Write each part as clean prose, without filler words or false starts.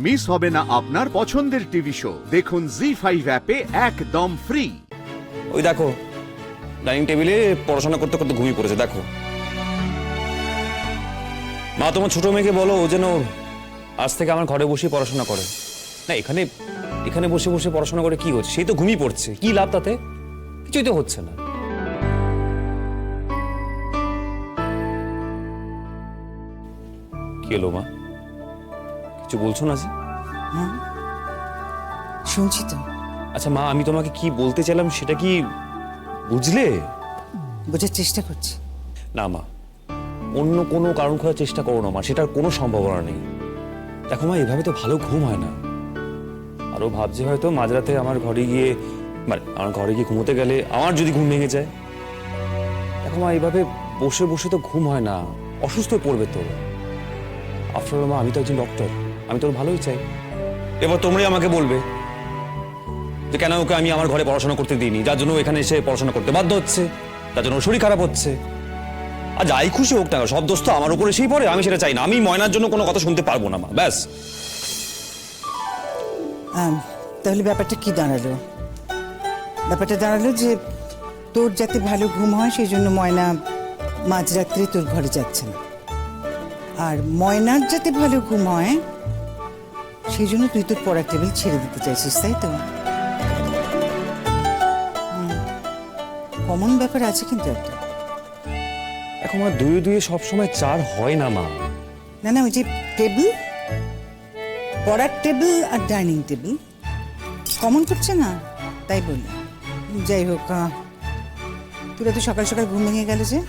Miss হবে না আপনার পছন্দের টিভি শো। দেখুন জি5 অ্যাপে একদম ফ্রি। ওই দেখো ডাইনিং টেবিলে পড়াশোনা করতে করতে ঘুমিয়ে পড়েছে, দেখো। মা তোমার ছোট মেয়েকে বলো ও যেন আজ থেকে আমার ঘরে বসে পড়াশোনা করে। না, এখানে এখানে বসে বসে পড়াশোনা করে কি হচ্ছে? সেই তো ঘুমিয়ে পড়ছে, কি লাভ তাতে? কিছুই তো হচ্ছে না। কি হলো মা, কিছু বলছো না যে? শুনছি তো। আচ্ছা মা, আমি তোমাকে কি বলতে চাইলাম সেটা কি বুঝলে? বোঝার চেষ্টা করছি। না মা, অন্য কোনো কারণ খোঁজার চেষ্টা করো না মা, সেটার কোনো সম্ভাবনা নেই। দেখো মা, এভাবে তো ভালো ঘুম হয় না। আরো ভাবছি হয়তো মাঝরাতে আমার ঘরে গিয়ে ঘুমোতে গেলে আমার যদি ঘুম ভেঙে যায়। দেখো মা, এইভাবে বসে বসে তো ঘুম হয় না, অসুস্থ হয়ে পড়বে তো। আফটার মা, আমি তো একজন ডক্টর, আমি তোর ভালোই চাই। এবার তোমরাই আমাকে বলবে যে কেন ওকে আমি আমার ঘরে পড়াশোনা করতে দিইনি, যার জন্য এখানে এসে পড়াশোনা করতে বাধ্য হচ্ছে, তার জন্য শরীর খারাপ হচ্ছে। আর যাই খুশি হোক না, সব দোষ তো আমার উপর এসেই পড়ে। আমি সেটা চাই না, আমি ময়নার জন্য কোনো কথা শুনতে পারবো না মা, ব্যাস। তাহলে ব্যাপারটা কি দাঁড়ালো? ব্যাপারটা দাঁড়ালো যে তোর যাতে ভালো ঘুম হয় সেই জন্য ময়না মাঝরাত্রে তোর ঘরে যাচ্ছে না, আর ময়নার যাতে ভালো ঘুম হয় সেই জন্য তুই তোর পড়ার টেবিল ছেড়ে দিতে চাইছিস, তাই তো? কমন ব্যাপার আছে কিন্তু একটা। এখন মা, দুয়ে দুয়ে সবসময় চার হয় না মা। না না, ওই যে টেবিল, পড়ার টেবিল আর ডাইনিং টেবিল কমন করছে না, তাই বলি। যাই হোক, তোরা তো সকাল সকাল ঘুম ভেঙে গেল যে?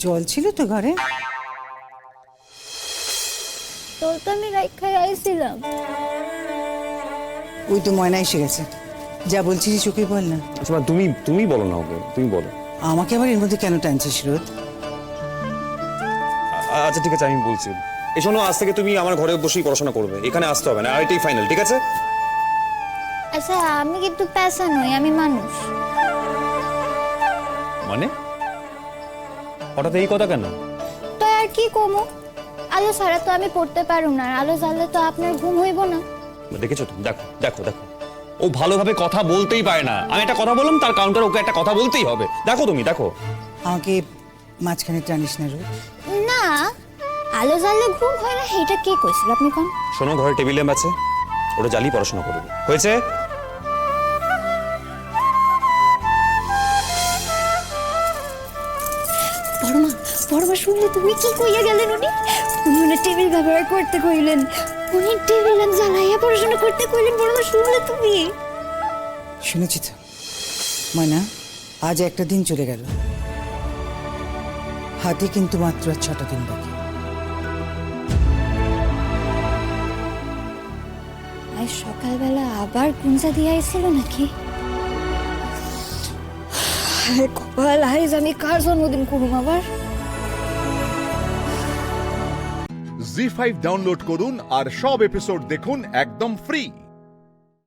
জল ছিল তো ঘরে? তোর তো আমি রাইখাই আইছিলাম। ওই তো ময়না এসে গেছে, যা বলছিস চোখে বল না। আচ্ছা মা, তুমি বলো না ওকে, তুমি বলো। আমাকে আবার এর মধ্যে কেন টানছিস রোদ? আচ্ছা ঠিক আছে, আমি বলছি। এই শোনো, আজ থেকে তুমি আমার ঘরে বসেই পড়াশোনা করবে, এখানে আসতে হবে না, আর এটাই ফাইনাল, ঠিক আছে? আচ্ছা, আমি কিন্তু পেশা নই, আমি মানুষ। মানে হঠাৎ এই কথা কেন? তো আর কি কমু, আলো ছাড়া তো আমি পড়তে পারুম না, আর আলো জ্বাললে তো আপনার ঘুম হইব না। দেখেছো তুমি? দেখো দেখো দেখো, ও ভালোভাবে কথা বলতেই পারে না। আমি একটা কথা বললাম, তার কাউন্টার ওকে একটা কথা বলতেই হবে। দেখো তুমি, দেখো। আমাকে মাঝখানে টানিস না রোদ। না, আলো জ্বাললে ঘুম হয় না, এটা কে কইছিল আপনি কোন? শোনো, ঘরে টেবিল ল্যাম্প আছে, ওটা জ্বালিয়ে পড়াশোনা করবে, হয়েছে? বড়মা শুনলে তুমি কি কইয়া গেলেন? উনি টেবিল ব্যবহার করতে কইলেন, উনি টেবিল ল্যাম্প জ্বালাইয়া পড়াশোনা করতে কইলেন। বড়মা শুনলে তুমি? শুনেছি তো ময়না, আজ একটা দিন চলে গেল, হাতে কিন্তু মাত্র 6টা দিন বাকি। আজ সকালবেলা আবার গুঞ্জা দিয়ে আইছিল নাকি? কপাল, আজ আমি কার জন্মদিন করুম আবার? জি5 ডাউনলোড করুন আর সব এপিসোড দেখুন একদম ফ্রি।